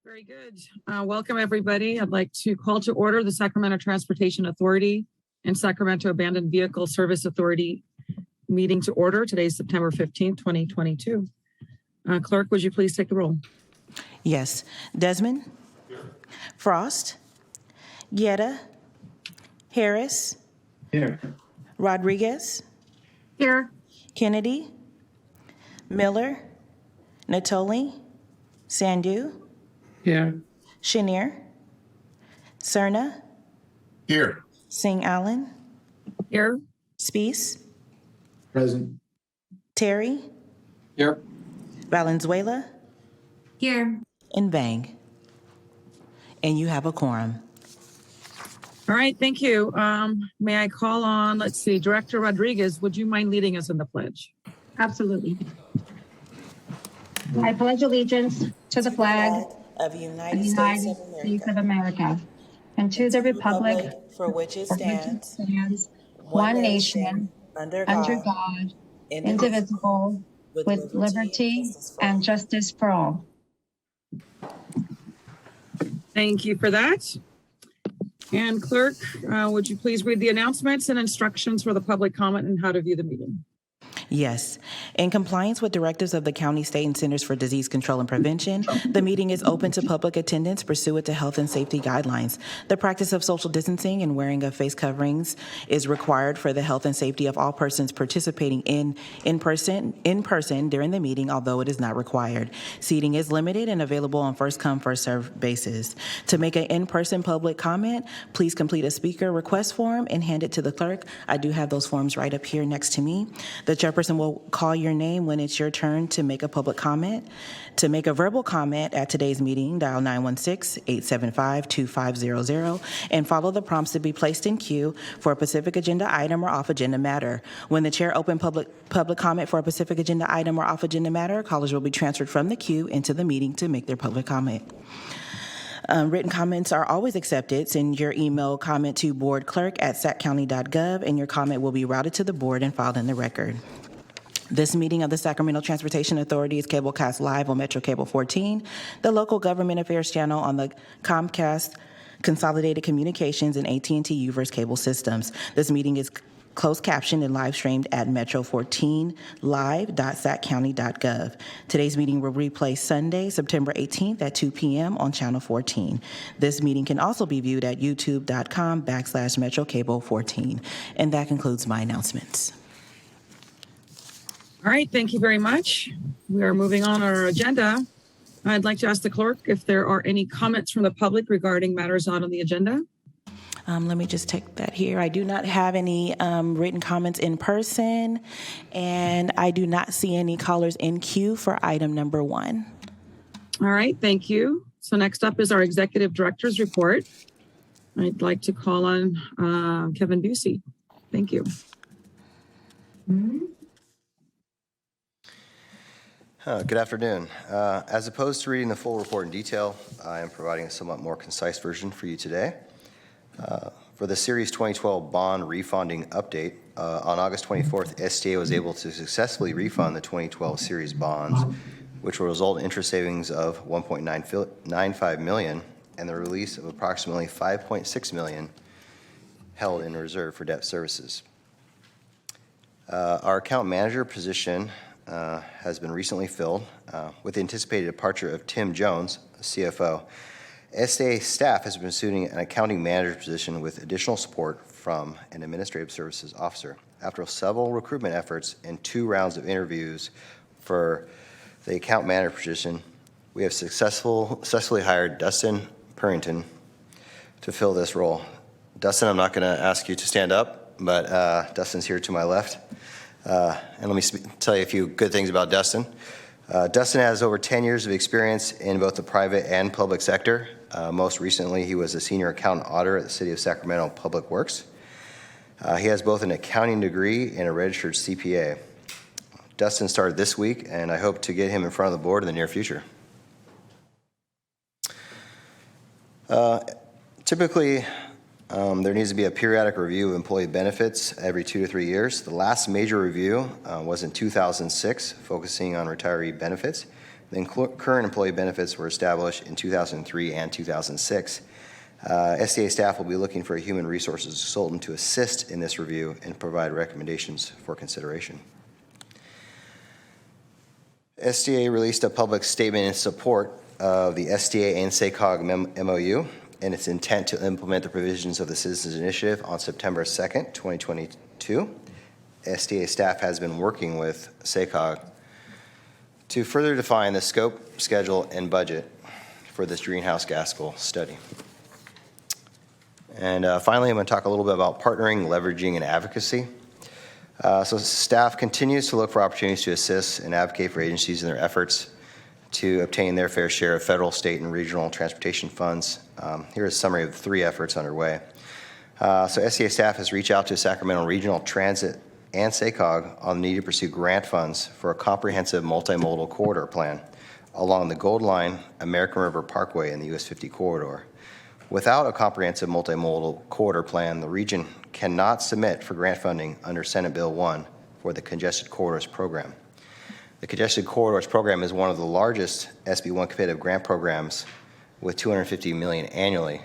Very good. Welcome, everybody. I'd like to call to order the Sacramento Transportation Authority and Sacramento Abandoned Vehicle Service Authority meeting to order. Today is September 15th, 2022. Clerk, would you please take the roll? Yes. Desmond? Here. Frost? Guetta? Harris? Here. Rodriguez? Here. Kennedy? Miller? Natoli? Sandu? Here. Chenier? Cerna? Here. Singh Allen? Here. Speece? Present. Terry? Here. Valenzuela? Here. And Vang. And you have a quorum. All right, thank you. May I call on, let's see, Director Rodriguez, would you mind leading us in the pledge? Absolutely. I pledge allegiance to the flag of the United States of America and to the republic for which it stands, one nation, under God, indivisible, with liberty and justice for all. Thank you for that. And Clerk, would you please read the announcements and instructions for the public comment and how to view the meeting? Yes. In compliance with directives of the County, State, and Centers for Disease Control and Prevention, the meeting is open to public attendance pursuant to health and safety guidelines. The practice of social distancing and wearing of face coverings is required for the health and safety of all persons participating in person during the meeting, although it is not required. Seating is limited and available on first-come, first-served basis. To make an in-person public comment, please complete a speaker request form and hand it to the clerk. I do have those forms right up here next to me. The chairperson will call your name when it's your turn to make a public comment. To make a verbal comment at today's meeting, dial 916-875-2500 and follow the prompts to be placed in queue for a specific agenda item or off-agenda matter. When the chair opens public comment for a specific agenda item or off-agenda matter, callers will be transferred from the queue into the meeting to make their public comment. Written comments are always accepted. Send your email comment to boardclerk@saccounty.gov, and your comment will be routed to the board and filed in the record. This meeting of the Sacramento Transportation Authority is cablecast live on Metro Cable 14, the local government affairs channel on the Comcast Consolidated Communications and AT&T UVerse cable systems. This meeting is closed captioned and live streamed at metro14live.saccounty.gov. Today's meeting will replay Sunday, September 18th at 2 p.m. on Channel 14. This meeting can also be viewed at youtube.com/MetroCable14. And that concludes my announcements. All right, thank you very much. We are moving on our agenda. I'd like to ask the clerk if there are any comments from the public regarding matters not on the agenda. Let me just take that here. I do not have any written comments in person, and I do not see any callers in queue for item number 1. All right, thank you. So next up is our Executive Director's Report. I'd like to call on Kevin Busey. Thank you. Good afternoon. As opposed to reading the full report in detail, I am providing a somewhat more concise version for you today. For the Series 2012 bond refunding update, on August 24th, STA was able to successfully refund the 2012 series bonds, which will result in interest savings of $1.95 million and the release of approximately $5.6 million held in reserve for debt services. Our account manager position has been recently filled with the anticipated departure of Tim Jones, CFO. STA staff has been pursuing an accounting manager position with additional support from an administrative services officer. After several recruitment efforts and 2 rounds of interviews for the account manager position, we have successfully hired Dustin Purrington to fill this role. Dustin, I'm not going to ask you to stand up, but Dustin's here to my left. And let me tell you a few good things about Dustin. Dustin has over 10 years of experience in both the private and public sector. Most recently, he was a senior accountant auditor at the City of Sacramento Public Works. He has both an accounting degree and a registered CPA. Dustin started this week, and I hope to get him in front of the board in the near future. Typically, there needs to be a periodic review of employee benefits every 2 to 3 years. The last major review was in 2006, focusing on retiree benefits. then current employee benefits were established in 2003 and 2006. STA staff will be looking for a human resources consultant to assist in this review and provide recommendations for consideration. STA released a public statement in support of the STA and SACOG MOU and its intent to implement the provisions of the Citizens Initiative on September 2nd, 2022. STA staff has been working with SACOG to further define the scope, schedule, and budget for this greenhouse gas goal study. And finally, I'm going to talk a little bit about partnering, leveraging, and advocacy. So staff continues to look for opportunities to assist and advocate for agencies in their efforts to obtain their fair share of federal, state, and regional transportation funds. Here's a summary of the 3 efforts underway. So STA staff has reached out to Sacramento Regional Transit and SACOG on the need to pursue grant funds for a comprehensive multimodal corridor plan along the Gold Line, American River Parkway, and the US 50 corridor. Without a comprehensive multimodal corridor plan, the region cannot submit for grant funding under Senate Bill 1 for the Congested Corridors Program. The Congested Corridors Program is one of the largest SB1 competitive grant programs with $250 million annually.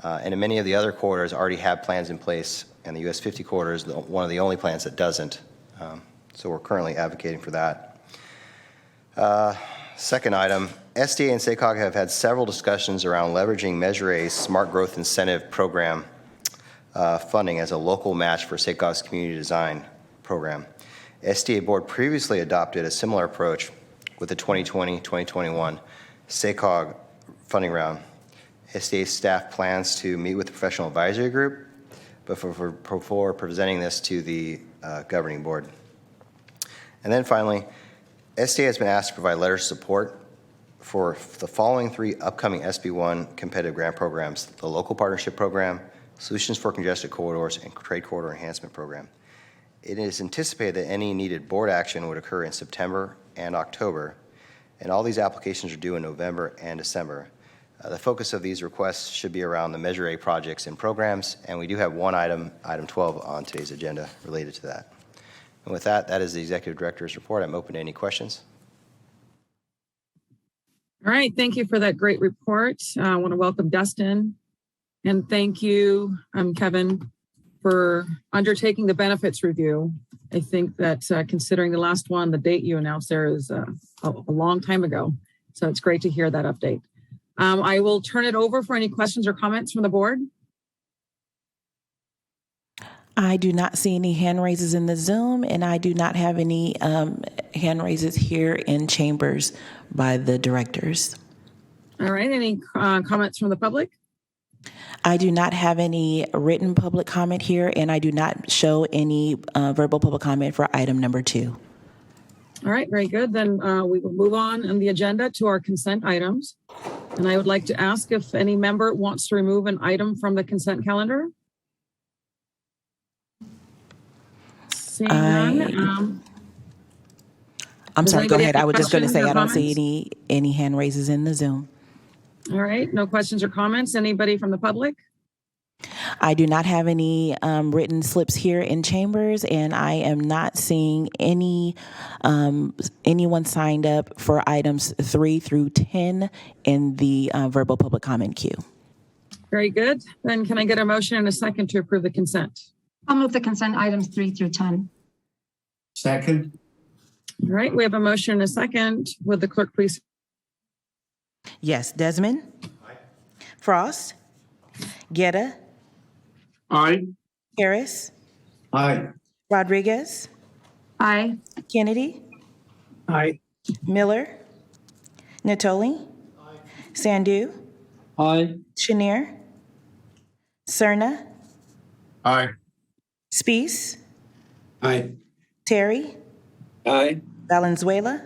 And many of the other corridors already have plans in place, and the US 50 corridor is one of the only plans that doesn't. So we're currently advocating for that. Second item, STA and SACOG have had several discussions around leveraging Measure A's Smart Growth Incentive Program funding as a local match for SACOG's Community Design Program. STA Board previously adopted a similar approach with the 2020-2021 SACOG funding round. STA staff plans to meet with the professional advisory group before presenting this to the governing board. And then finally, STA has been asked to provide letters of support for the following 3 upcoming SB1 competitive grant programs: the Local Partnership Program, Solutions for Congested Corridors, and Trade Corridor Enhancement Program. It is anticipated that any needed board action would occur in September and October, and all these applications are due in November and December. The focus of these requests should be around the Measure A projects and programs, and we do have one item 12 on today's agenda related to that. And with that, that is the Executive Director's report. I'm open to any questions. All right, thank you for that great report. I want to welcome Dustin, and thank you, Kevin, for undertaking the benefits review. I think that considering the last one, the date you announced there is a long time ago. So it's great to hear that update. I will turn it over for any questions or comments from the board. I do not see any hand raises in the Zoom, and I do not have any hand raises here in chambers by the directors. All right, any comments from the public? I do not have any written public comment here, and I do not show any verbal public comment for item number 2. All right, very good. Then we will move on the agenda to our consent items. And I would like to ask if any member wants to remove an item from the consent calendar. Seeing none. I'm sorry, go ahead. I was just going to say I don't comments? see any hand raises in the Zoom. All right, no questions or comments. Anybody from the public? I do not have any written slips here in chambers, and I am not seeing any anyone signed up for items 3 through 10 in the verbal public comment queue. Very good. Then can I get a motion and a second to approve the consent? I'll move the consent items 3 through 10. Second. All right, we have a motion and a second. Would the clerk please? Yes, Desmond? Aye. Frost? Guetta? Aye. Harris? Aye. Rodriguez? Aye. Kennedy? Aye. Miller? Natoli? Aye. Sandu? Aye. Chenier? Cerna? Aye. Spees? Aye. Terry? Aye. Valenzuela?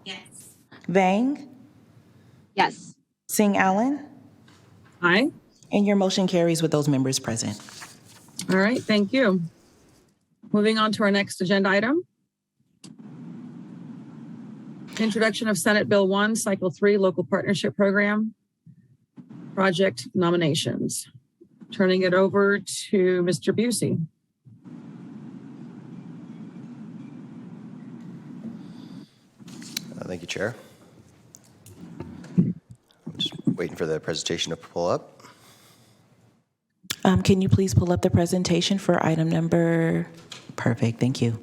Yes. Vang? Yes. Singh Allen? Aye. And your motion carries with those members present. All right, thank you. Moving on to our next agenda item. Introduction of Senate Bill 1, Cycle 3, Local Partnership Program, project nominations. Turning it over to Mr. Busey. Thank you, Chair. Waiting for the presentation to pull up. Can you please pull up the presentation for item number? Perfect, thank you.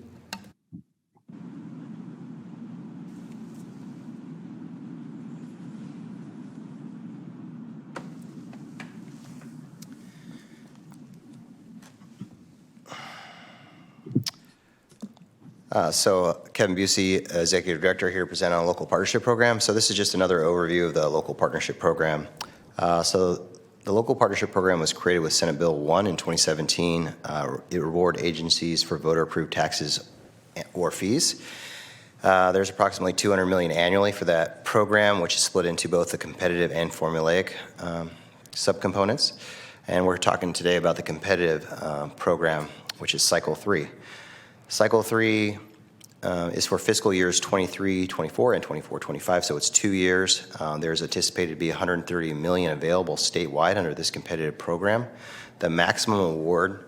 So Kevin Busey, Executive Director here, present on a local partnership program. So this is just another overview of the local partnership program. So the local partnership program was created with Senate Bill 1 in 2017. It reward agencies for voter-approved taxes or fees. There's approximately $200 million annually for that program, which is split into both the competitive and formulaic subcomponents. And we're talking today about the competitive program, which is Cycle 3. Cycle 3 is for fiscal years 23-24 and 24-25, so it's 2 years. There's anticipated to be $130 million available statewide under this competitive program. The maximum award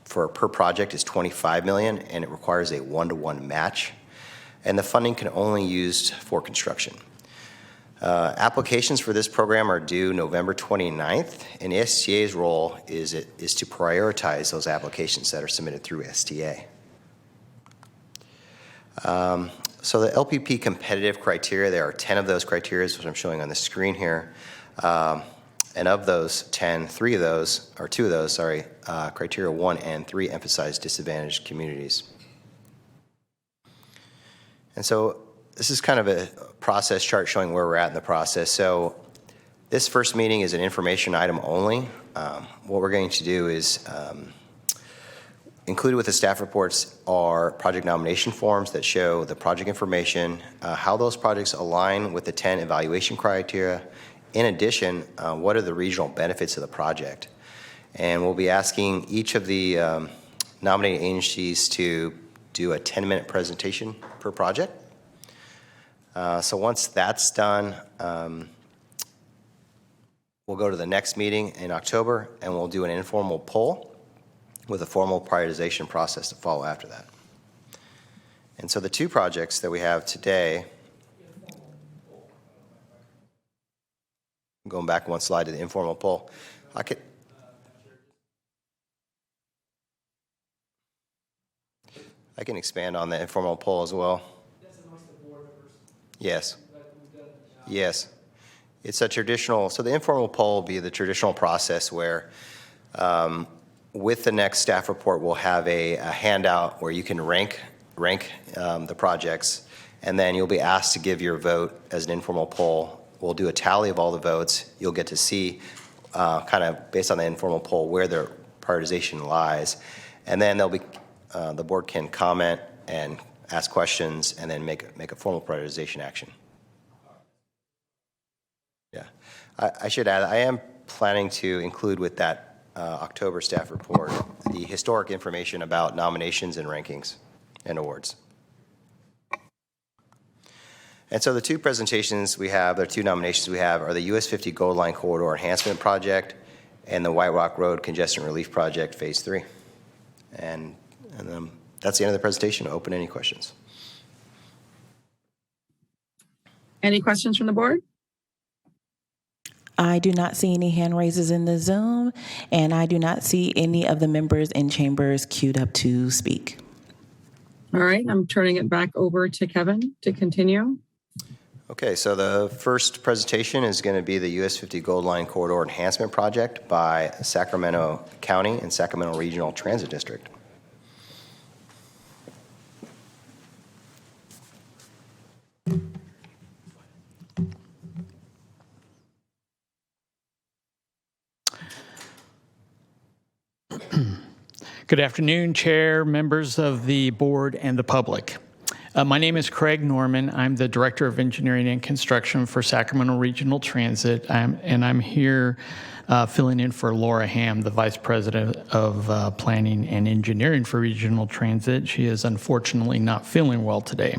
per project is $25 million, and it requires a 1-to-1 match. And the funding can only be used for construction. Applications for this program are due November 29th, and the STA's role is to prioritize those applications that are submitted through STA. So the Lpp Competitive Criteria, there are 10 of those criteria, which I'm showing on the screen here. And of those 10, 2 of those, criteria 1 and 3 emphasize disadvantaged communities. And so this is kind of a process chart showing where we're at in the process. So this first meeting is an information item only. What we're going to do is included with the staff reports are project nomination forms that show the project information, how those projects align with the 10 evaluation criteria. In addition, what are the regional benefits of the project? And we'll be asking each of the nominating agencies to do a 10-minute presentation per project. So once that's done, we'll go to the next meeting in October and we'll do an informal poll with a formal prioritization process to follow after that. And so the 2 projects that we have today, going back one slide to the informal poll, I can expand on the informal poll as well. Yes. Yes. It's a traditional, so the informal poll will be the traditional process where with the next staff report, we'll have a handout where you can rank the projects, and then you'll be asked to give your vote as an informal poll. We'll do a tally of all the votes. You'll get to see kind of based on the informal poll where their prioritization lies. And then there'll be, the board can comment and ask questions and then make a formal prioritization action. Yeah, I should add, I am planning to include with that October staff report the historic information about nominations and rankings and awards. And so the 2 presentations we have, the 2 nominations we have are the US 50 Gold Line Corridor Enhancement Project and the White Rock Road Congestion Relief Project Phase 3. And that's the end of the presentation. Open any questions. Any questions from the board? I do not see any hand raises in the Zoom, and I do not see any of the members in chambers queued up to speak. All right, I'm turning it back over to Kevin to continue. Okay, so the first presentation is going to be the US 50 Gold Line Corridor Enhancement Project by Sacramento County and Sacramento Regional Transit District. Good afternoon, Chair, members of the board, and the public. My name is Craig Norman. I'm the Director of Engineering and Construction for Sacramento Regional Transit, and I'm here filling in for Laura Ham, the Vice President of Planning and Engineering for Regional Transit. She is unfortunately not feeling well today.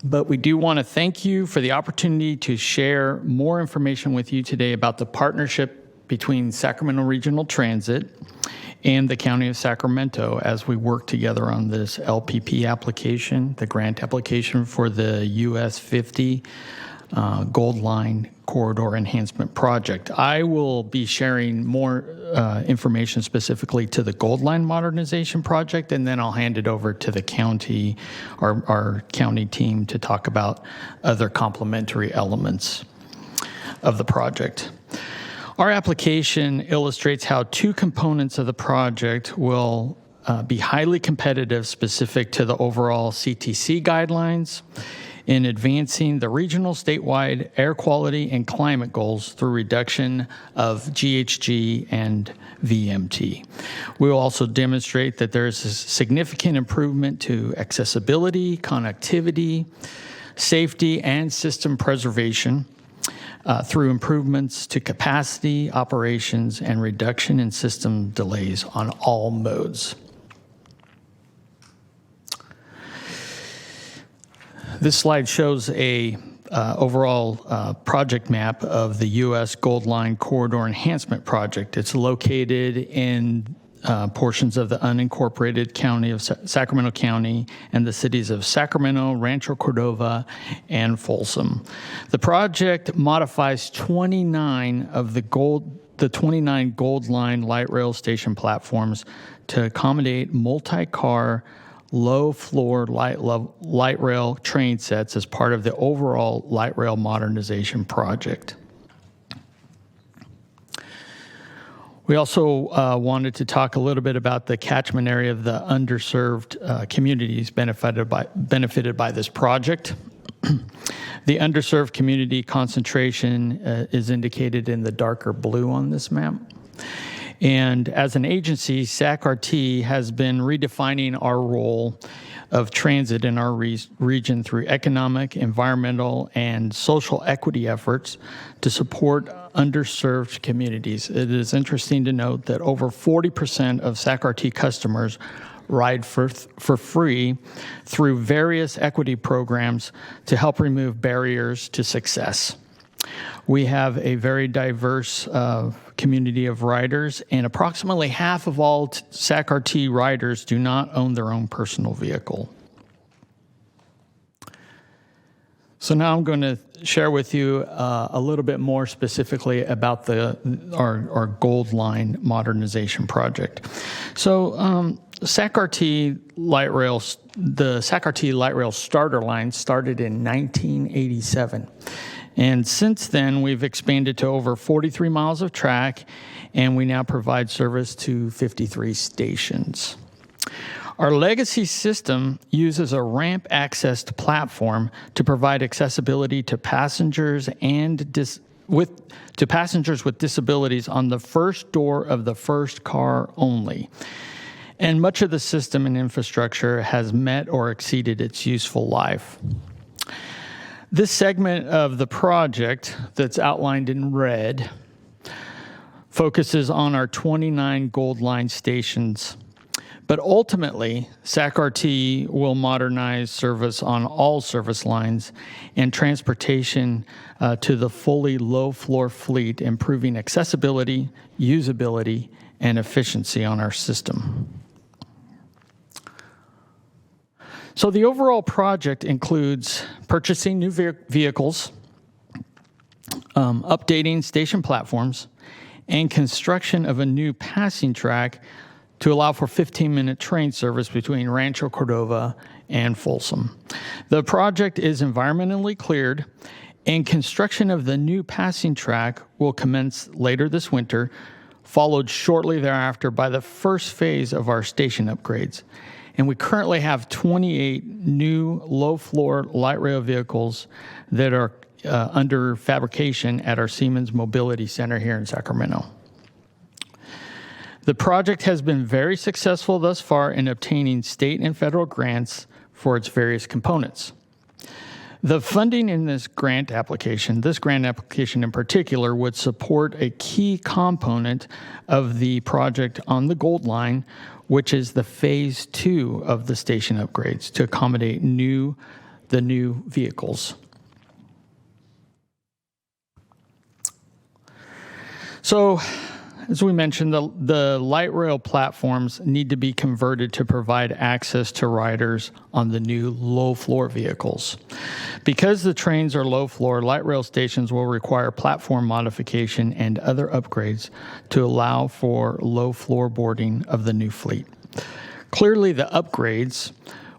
But we do want to thank you for the opportunity to share more information with you today about the partnership between Sacramento Regional Transit and the County of Sacramento as we work together on this LPP application, the grant application for the US 50 Gold Line Corridor Enhancement Project. I will be sharing more information specifically to the Gold Line Modernization Project, and then I'll hand it over to the county, our county team, to talk about other complementary elements of the project. Our application illustrates how two components of the project will be highly competitive specific to the overall CTC guidelines in advancing the regional, statewide air quality and climate goals through reduction of GHG and VMT. We will also demonstrate that there is a significant improvement to accessibility, connectivity, safety, and system preservation through improvements to capacity, operations, and reduction in system delays on all modes. This slide shows a overall project map of the U.S. Gold Line Corridor Enhancement Project. It's located in portions of the unincorporated county of Sacramento County and the cities of Sacramento, Rancho Cordova, and Folsom. The project modifies 29 of the 29 Gold Line Light Rail station platforms to accommodate multi-car low-floor light rail train sets as part of the overall light rail modernization project. We also wanted to talk a little bit about the catchment area of the underserved communities benefited by this project. The underserved community concentration is indicated in the darker blue on this map. And as an agency, Sac Rt has been redefining our role of transit in our region through economic, environmental, and social equity efforts to support underserved communities. It is interesting to note that over 40% of Sac Rt customers ride for free through various equity programs to help remove barriers to success. We have a very diverse community of riders, and approximately half of all Sac Rt riders do not own their own personal vehicle. So now I'm going to share with you a little bit more specifically about our Gold Line modernization project. So Sac Rt Light Rail, the Sac Rt Light Rail starter line started in 1987. And since then, we've expanded to over 43 miles of track, and we now provide service to 53 stations. Our legacy system uses a ramp-accessed platform to provide accessibility to passengers with disabilities on the first door of the first car only. And much of the system and infrastructure has met or exceeded its useful life. This segment of the project that's outlined in red focuses on our 29 Gold Line stations. But ultimately, Sac Rt will modernize service on all service lines and transportation to the fully low-floor fleet, improving accessibility, usability, and efficiency on our system. So the overall project includes purchasing new vehicles, updating station platforms, and construction of a new passing track to allow for 15-minute train service between Rancho Cordova and Folsom. The project is environmentally cleared, and construction of the new passing track will commence later this winter, followed shortly thereafter by the first phase of our station upgrades. And we currently have 28 new low-floor light rail vehicles that are under fabrication at our Siemens Mobility Center here in Sacramento. The project has been very successful thus far in obtaining state and federal grants for its various components. The funding in this grant application in particular, would support a key component of the project on the Gold Line, which is the phase 2 of the station upgrades to accommodate the new vehicles. So, as we mentioned, the light rail platforms need to be converted to provide access to riders on the new low-floor vehicles. Because the trains are low floor, light rail stations will require platform modification and other upgrades to allow for low floor boarding of the new fleet. Clearly, the upgrades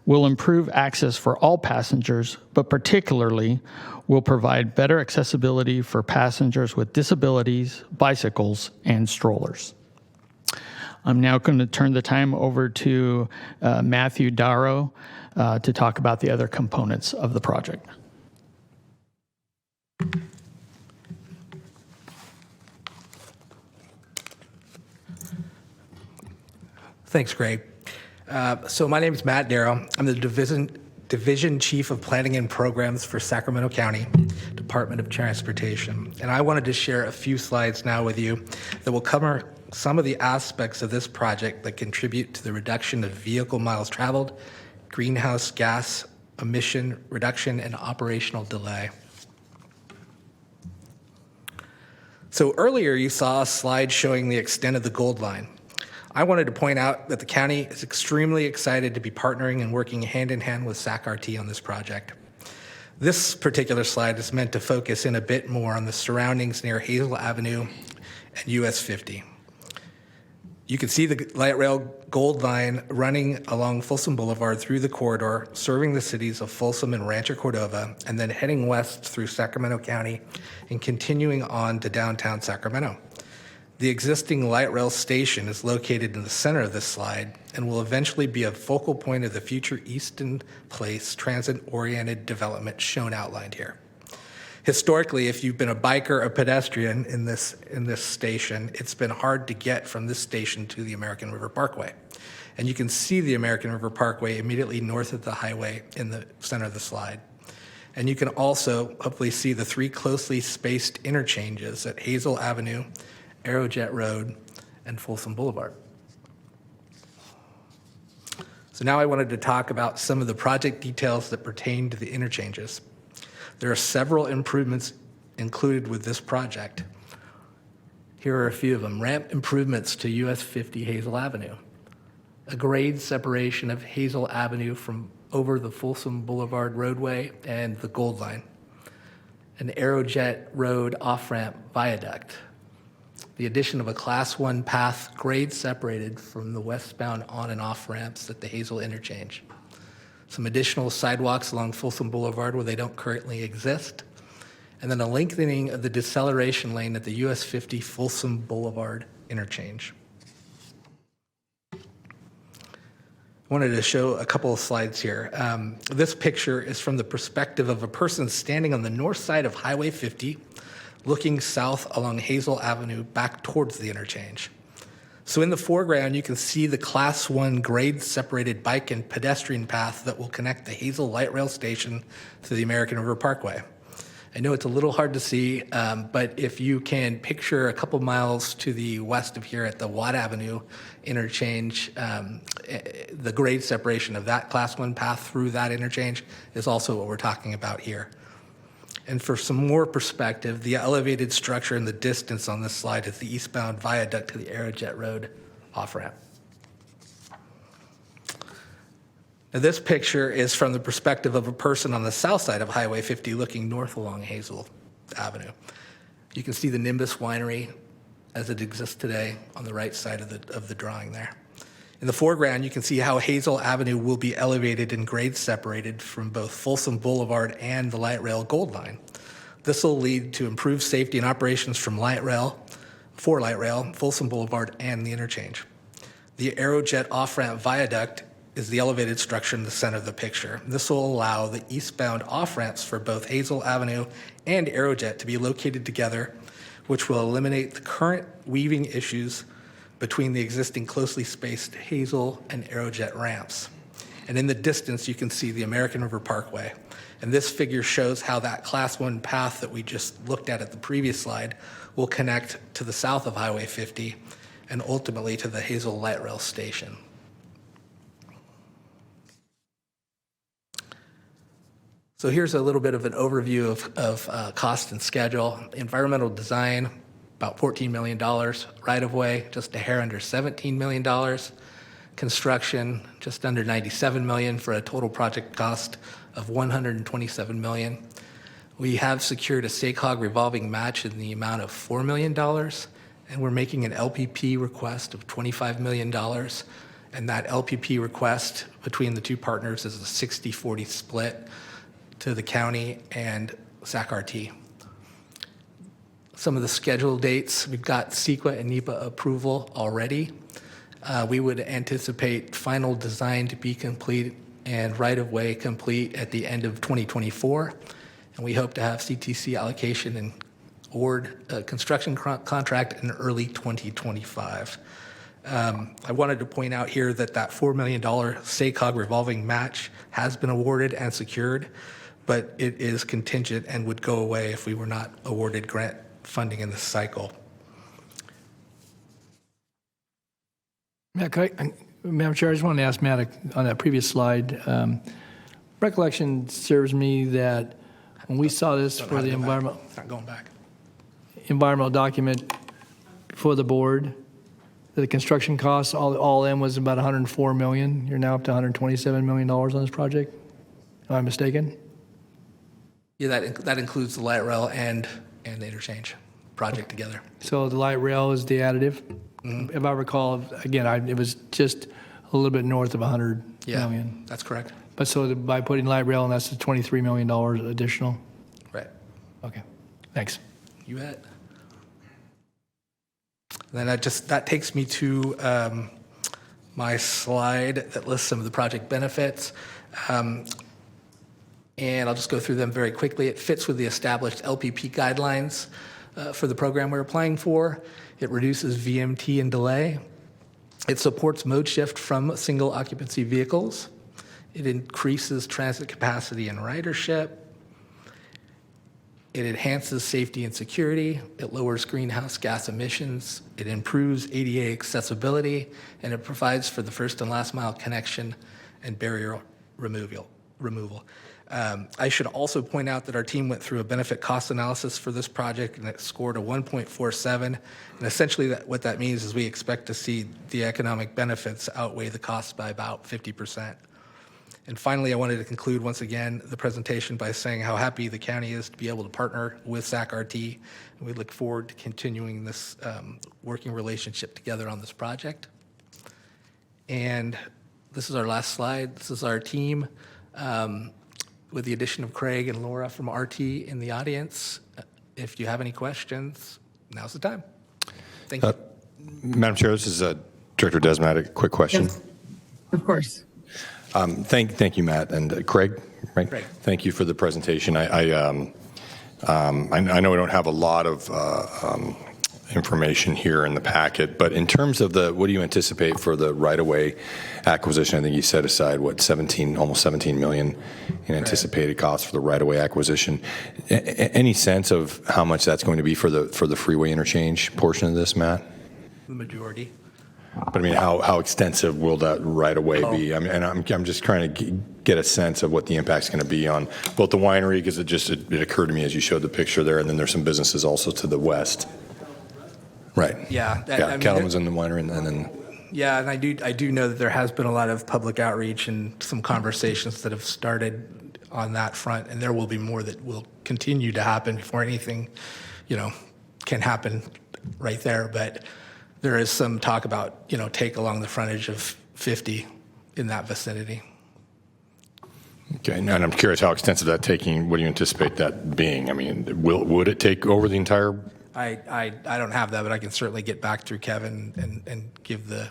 will improve access for all passengers, but particularly will provide better accessibility for passengers with disabilities, bicycles, and strollers. I'm now going to turn the time over to Matthew Darrow to talk about the other components of the project. Thanks, Greg. So my name is Matt Darrow. I'm the Division Chief of Planning and Programs for Sacramento County, Department of Transportation. And I wanted to share a few slides now with you that will cover some of the aspects of this project that contribute to the reduction of vehicle miles traveled, greenhouse gas emission reduction, and operational delay. So earlier you saw a slide showing the extent of the Gold Line. I wanted to point out that the county is extremely excited to be partnering and working hand in hand with Sac Rt on this project. This particular slide is meant to focus in a bit more on the surroundings near Hazel Avenue and US 50. You can see the light rail Gold Line running along Folsom Boulevard through the corridor, serving the cities of Folsom and Rancho Cordova, and then heading west through Sacramento County and continuing on to downtown Sacramento. The existing light rail station is located in the center of this slide and will eventually be a focal point of the future Easton Place transit-oriented development shown outlined here. Historically, if you've been a biker or pedestrian in this station, it's been hard to get from this station to the American River Parkway. And you can see the American River Parkway immediately north of the highway in the center of the slide. And you can also hopefully see the three closely spaced interchanges at Hazel Avenue, Aerojet Road, and Folsom Boulevard. So now I wanted to talk about some of the project details that pertain to the interchanges. There are several improvements included with this project. Here are a few of them. Ramp improvements to US 50 Hazel Avenue. A grade separation of Hazel Avenue from over the Folsom Boulevard roadway and the Gold Line. An Aerojet Road off-ramp viaduct. The addition of a Class 1 path grade separated from the westbound on and off ramps at the Hazel interchange. Some additional sidewalks along Folsom Boulevard where they don't currently exist, and then a lengthening of the deceleration lane at the US 50 Folsom Boulevard interchange. I wanted to show a couple of slides here. This picture is from the perspective of a person standing on the north side of Highway 50, looking south along Hazel Avenue back towards the interchange. So in the foreground, you can see the Class 1 grade-separated bike and pedestrian path that will connect the Hazel Light Rail Station to the American River Parkway. I know it's a little hard to see, but if you can picture a couple miles to the west of here at the Watt Avenue interchange, the grade separation of that Class 1 path through that interchange is also what we're talking about here. And for some more perspective, the elevated structure in the distance on this slide is the eastbound viaduct to the Aerojet Road off-ramp. Now this picture is from the perspective of a person on the south side of Highway 50 looking north along Hazel Avenue. You can see the Nimbus Winery as it exists today on the right side of the drawing there. In the foreground, you can see how Hazel Avenue will be elevated and grade separated from both Folsom Boulevard and the light rail Gold Line. This will lead to improved safety and operations for light rail, Folsom Boulevard, and the interchange. The Aerojet off-ramp viaduct is the elevated structure in the center of the picture. This will allow the eastbound off-ramps for both Hazel Avenue and Aerojet to be located together, which will eliminate the current weaving issues between the existing closely spaced Hazel and Aerojet ramps. And in the distance, you can see the American River Parkway. And this figure shows how that Class 1 path that we just looked at the previous slide will connect to the south of Highway 50 and ultimately to the Hazel Light Rail Station. So here's a little bit of an overview of cost and schedule. Environmental design, about $14 million. Right-of-way, just a hair under $17 million. Construction, just under $97 million for a total project cost of $127 million. We have secured a SACOG revolving match in the amount of $4 million, and we're making an LPP request of $25 million. And that LPP request between the two partners is a 60-40 split to the county and Sac Rt. Some of the scheduled dates, we've got CEQA and NEPA approval already. We would anticipate final design to be complete and right-of-way complete at the end of 2024. And we hope to have CTC allocation and award a construction contract in early 2025. I wanted to point out here that $4 million SACOG revolving match has been awarded and secured, but it is contingent and would go away if we were not awarded grant funding in this cycle. Matt, Madam Chair, I just wanted to ask Matt on that previous slide. Recollection serves me that when we saw this for the environmental document for the board, the construction costs all in was about $104 million. You're now up to $127 million on this project. Am I mistaken? Yeah, that includes the light rail and the interchange project together. So the light rail is the additive? Mm-hmm. If I recall, again, it was just a little bit north of $100 million. That's correct. But so by putting light rail in, that's the $23 million additional? Right. Okay, thanks. You bet. Then that takes me to my slide that lists some of the project benefits. And I'll just go through them very quickly. It fits with the established LPP guidelines for the program we're applying for. It reduces VMT and delay. It supports mode shift from single occupancy vehicles. It increases transit capacity and ridership. It enhances safety and security. It lowers greenhouse gas emissions. It improves ADA accessibility, and it provides for the first and last mile connection and barrier removal. I should also point out that our team went through a benefit cost analysis for this project, and it scored a 1.47. And essentially what that means is we expect to see the economic benefits outweigh the costs by about 50%. And finally, I wanted to conclude once again the presentation by saying how happy the county is to be able to partner with Sac Rt. And we look forward to continuing this working relationship together on this project. And this is our last slide. This is our team. With the addition of Craig and Laura from RT in the audience. If you have any questions, now's the time. Thank you. Madam Chair, this is Director Desmat. A quick question. Yes, of course. Thank you, Matt and Craig. Right? Craig. Thank you for the presentation. I know we don't have a lot of information here in the packet, but in terms of what do you anticipate for the right-of-way acquisition? I think you set aside almost 17 million in anticipated costs for the right-of-way acquisition. Any sense of how much that's going to be for the freeway interchange portion of this, Matt? The majority. But I mean, how extensive will that right-of-way be? I mean, and I'm just trying to get a sense of what the impact's going to be on both the winery, because it occurred to me as you showed the picture there, and then there's some businesses also to the west. Right. Yeah. Cattleman's in the winery, and then. Yeah, and I do know that there has been a lot of public outreach and some conversations that have started on that front, and there will be more that will continue to happen before anything, can happen right there. But there is some talk about, take along the frontage of 50 in that vicinity. Okay, and I'm curious how extensive that taking. What do you anticipate that being? I mean, would it take over the entire? I don't have that, but I can certainly get back through Kevin and give the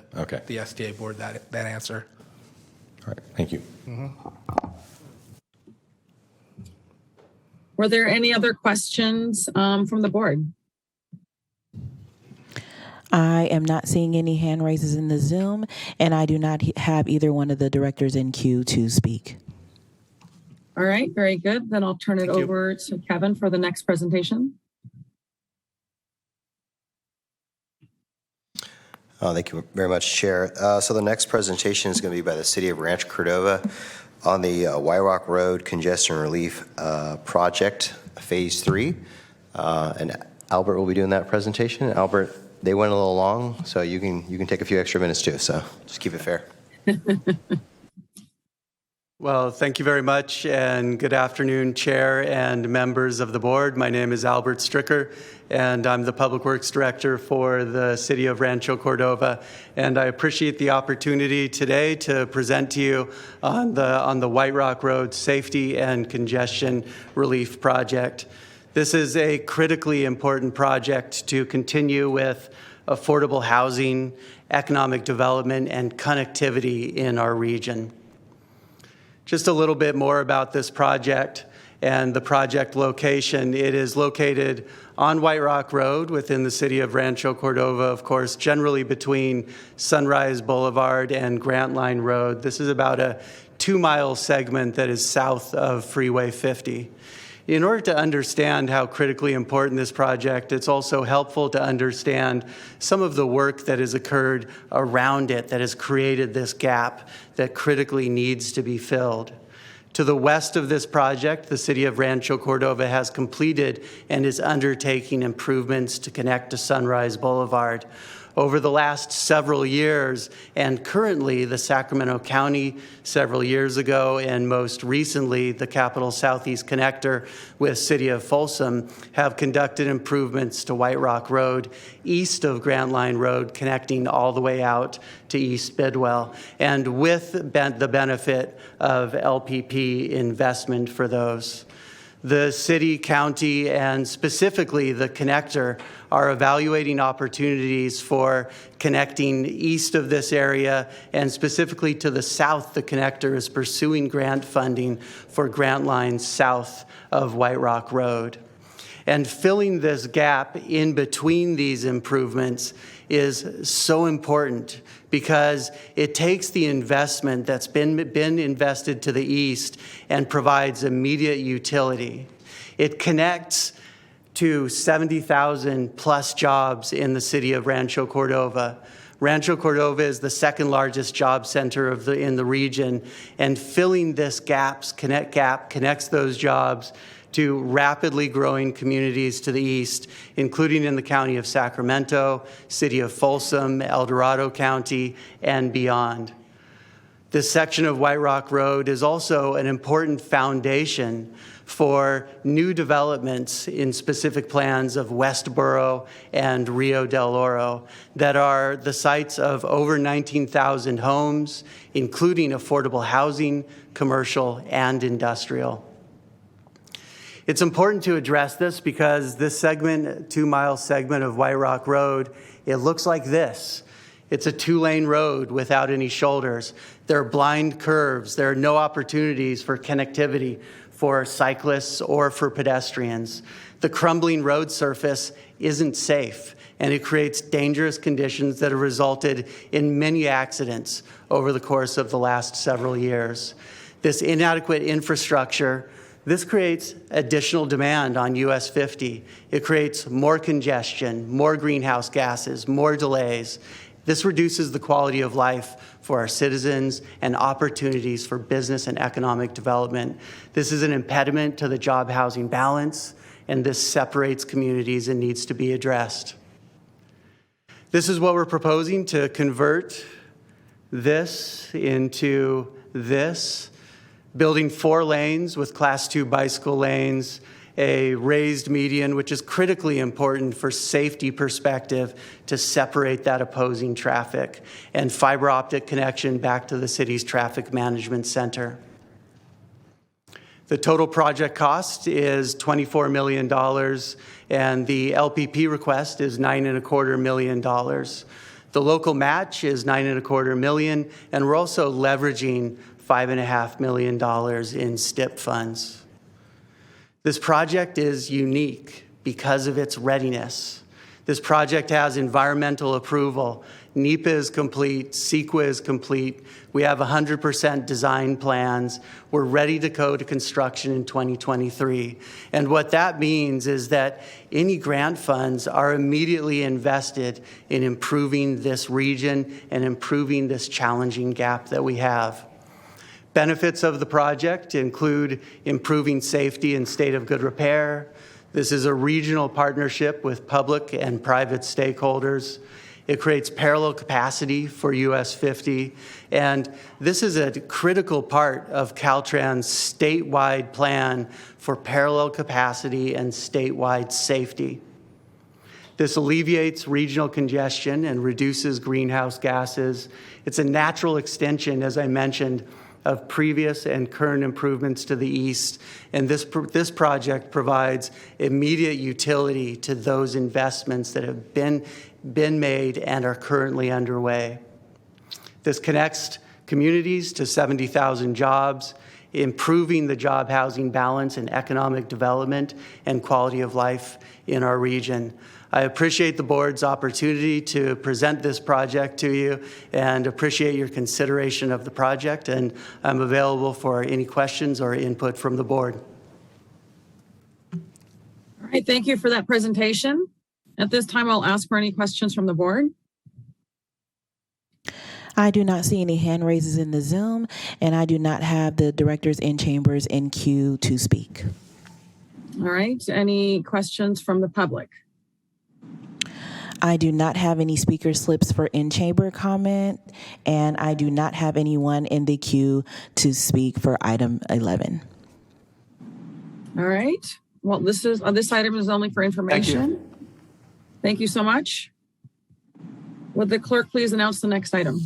STA board that answer. All right, thank you. Mm-hmm. Were there any other questions from the board? I am not seeing any hand raises in the Zoom, and I do not have either one of the directors in queue to speak. All right, very good. Then I'll turn it over to Kevin for the next presentation. Thank you very much, Chair. So the next presentation is going to be by the City of Rancho Cordova on the Wyrock Road Congestion Relief Project, Phase 3. And Albert will be doing that presentation. Albert, they went a little long, so you can take a few extra minutes too, so just keep it fair. Well, thank you very much, and good afternoon, Chair and members of the board. My name is Albert Stricker, and I'm the Public Works Director for the City of Rancho Cordova. And I appreciate the opportunity today to present to you on the White Rock Road Safety and Congestion Relief Project. This is a critically important project to continue with affordable housing, economic development, and connectivity in our region. Just a little bit more about this project and the project location. It is located on White Rock Road within the city of Rancho Cordova, of course, generally between Sunrise Boulevard and Grant Line Road. This is about a 2-mile segment that is south of Freeway 50. In order to understand how critically important this project, it's also helpful to understand some of the work that has occurred around it that has created this gap that critically needs to be filled. To the west of this project, the city of Rancho Cordova has completed and is undertaking improvements to connect to Sunrise Boulevard. Over the last several years, and currently the Sacramento County several years ago, and most recently the Capital Southeast Connector with City of Folsom, have conducted improvements to White Rock Road, east of Grant Line Road, connecting all the way out to East Bidwell, and with the benefit of LPP investment for those. The city, county, and specifically the connector are evaluating opportunities for connecting east of this area, and specifically to the south, the connector is pursuing grant funding for grant lines south of White Rock Road. And filling this gap in between these improvements is so important because it takes the investment that's been invested to the east and provides immediate utility. It connects to 70,000 plus jobs in the city of Rancho Cordova. Rancho Cordova is the second largest job center in the region, and filling this gap connects those jobs to rapidly growing communities to the east, including in the county of Sacramento, city of Folsom, El Dorado County, and beyond. This section of White Rock Road is also an important foundation for new developments in specific plans of Westboro and Rio del Oro that are the sites of over 19,000 homes, including affordable housing, commercial, and industrial. It's important to address this because this segment, 2-mile segment of White Rock Road, it looks like this. It's a 2-lane road without any shoulders. There are blind curves. There are no opportunities for connectivity for cyclists or for pedestrians. The crumbling road surface isn't safe, and it creates dangerous conditions that have resulted in many accidents over the course of the last several years. This inadequate infrastructure, this creates additional demand on US 50. It creates more congestion, more greenhouse gases, more delays. This reduces the quality of life for our citizens and opportunities for business and economic development. This is an impediment to the job housing balance, and this separates communities and needs to be addressed. This is what we're proposing, to convert this into this, building 4 lanes with Class 2 bicycle lanes, a raised median, which is critically important for safety perspective to separate that opposing traffic, and fiber optic connection back to the city's traffic management center. The total project cost is $24 million, and the LPP request is $9.25 million. The local match is $9.25 million, and we're also leveraging $5.5 million in STIP funds. This project is unique because of its readiness. This project has environmental approval. NEPA is complete, CEQA is complete. We have 100% design plans. We're ready to go to construction in 2023. And what that means is that any grant funds are immediately invested in improving this region and improving this challenging gap that we have. Benefits of the project include improving safety and state of good repair. This is a regional partnership with public and private stakeholders. It creates parallel capacity for US 50. And this is a critical part of Caltrans' statewide plan for parallel capacity and statewide safety. This alleviates regional congestion and reduces greenhouse gases. It's a natural extension, as I mentioned, of previous and current improvements to the east. And this project provides immediate utility to those investments that have been made and are currently underway. This connects communities to 70,000 jobs, improving the job housing balance and economic development and quality of life in our region. I appreciate the board's opportunity to present this project to you and appreciate your consideration of the project, and I'm available for any questions or input from the board. All right, thank you for that presentation. At this time, I'll ask for any questions from the board. I do not see any hand raises in the Zoom, and I do not have the directors in chambers in queue to speak. All right, any questions from the public? I do not have any speaker slips for in-chamber comment, and I do not have anyone in the queue to speak for item 11. All right. Well, this item is only for information. Thank you so much. Would the clerk please announce the next item?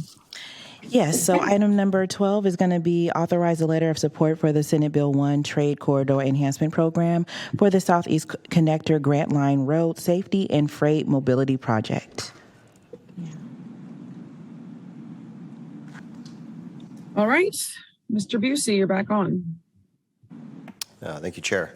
Yes, so item number 12 is going to be authorize a letter of support for the Senate Bill 1 Trade Corridor Enhancement Program for the Southeast Connector Grant Line Road Safety and Freight Mobility Project. All right, Mr. Busey, you're back on. Thank you, Chair.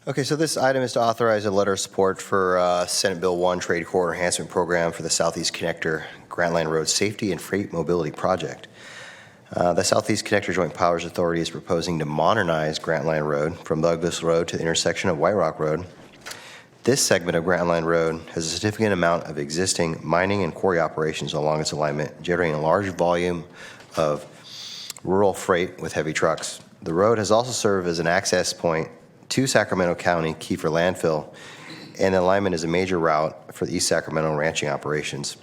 Okay, so this item is to authorize a letter of support for Senate Bill 1 Trade Corridor Enhancement Program for the Southeast Connector Grant Line Road Safety and Freight Mobility Project. The Southeast Connector Joint Powers Authority is proposing to modernize Grant Line Road from Douglas Road to the intersection of White Rock Road. This segment of Grant Line Road has a significant amount of existing mining and quarry operations along its alignment, generating a large volume of rural freight with heavy trucks. The road has also served as an access point to Sacramento County Kiefer landfill, and the alignment is a major route for the East Sacramento ranching operations.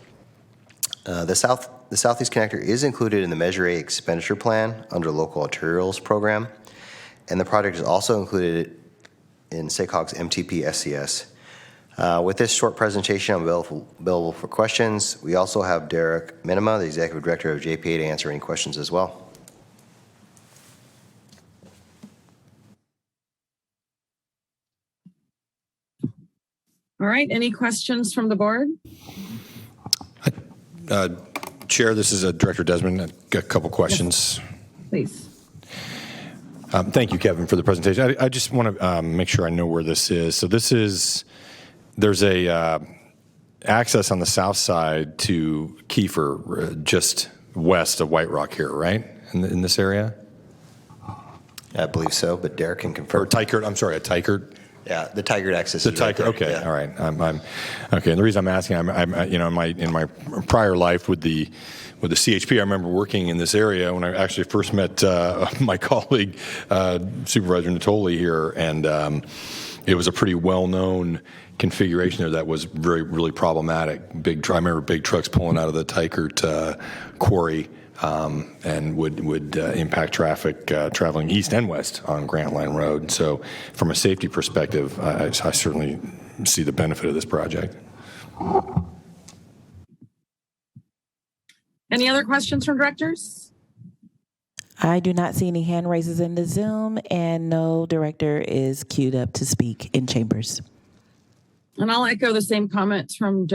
The Southeast Connector is included in the Measure A expenditure plan under local arterials program, and the project is also included in SACOG's MTP SCS. With this short presentation, I'm available for questions. We also have Derek Minima, the Executive Director of JPA, to answer any questions as well. All right, any questions from the board? Chair, this is Director Desmond. I've got a couple questions. Yes, please. Thank you, Kevin, for the presentation. I just want to make sure I know where this is. So there's a access on the south side to Kiefer, just west of White Rock here, right? In this area? I believe so, but Derek can confirm. Or Tykert, I'm sorry, a Tykert? Yeah, the Tykert access. The Tykert, okay, yeah. All right. I'm okay. And the reason I'm asking, I'm you know, in my prior life with the CHP, I remember working in this area when I actually first met my colleague, Supervisor Natoli here, and it was a pretty well-known configuration there that was really problematic. I remember big trucks pulling out of the Tykert quarry. And would impact traffic traveling east and west on Grant Line Road. So from a safety perspective, I certainly see the benefit of this project. Any other questions from directors? I do not see any hand raises in the Zoom, and no director is queued up to speak in chambers. And I'll echo the same comments from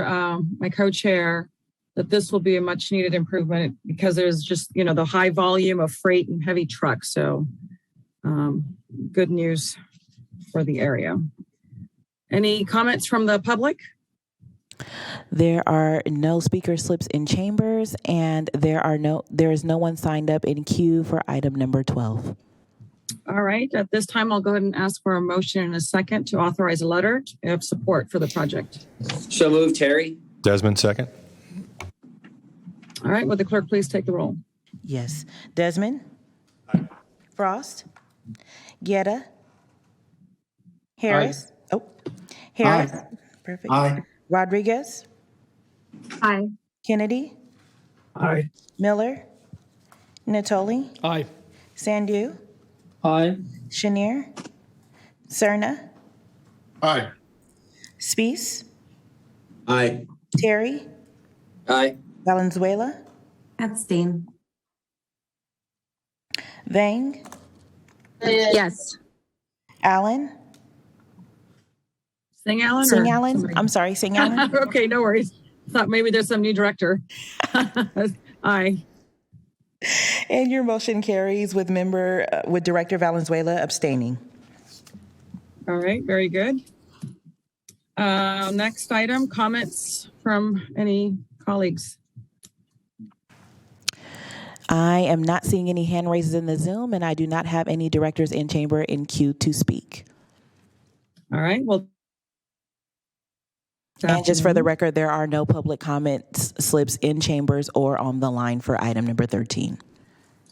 my co-chair, that this will be a much needed improvement because there's just, the high volume of freight and heavy trucks. So good news for the area. Any comments from the public? There are no speaker slips in chambers, and there is no one signed up in queue for item number 12. All right. At this time, I'll go ahead and ask for a motion and a second to authorize a letter of support for the project. So moved, Terry. Desmond, second. All right, would the clerk please take the roll? Yes. Desmond? Aye. Frost? Guetta? Harris? Aye. Oh, Harris? Aye. Perfect. Aye. Rodriguez? Aye. Kennedy, Aye. Miller, Natoli, Aye. Sandu, Aye. Chenier, Cerna, Aye. Spees, Aye. Terry, Aye. Valenzuela, Abstain. Vang, Yes. Allen, Sing Allen? or Sing Allen. somebody? I'm sorry, Sing Allen. Okay, no worries. Thought maybe there's some new director. Aye. And your motion carries with Director Valenzuela abstaining. All right, very good. Next item, comments from any colleagues. I am not seeing any hand raises in the Zoom, and I do not have any directors in chamber in queue to speak. All right, well. And just for the record, there are no public comments slips in chambers or on the line for item number 13.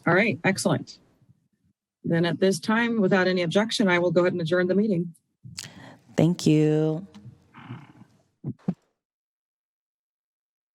All right, excellent. Then at this time, without any objection, I will go ahead and adjourn the meeting. Thank you.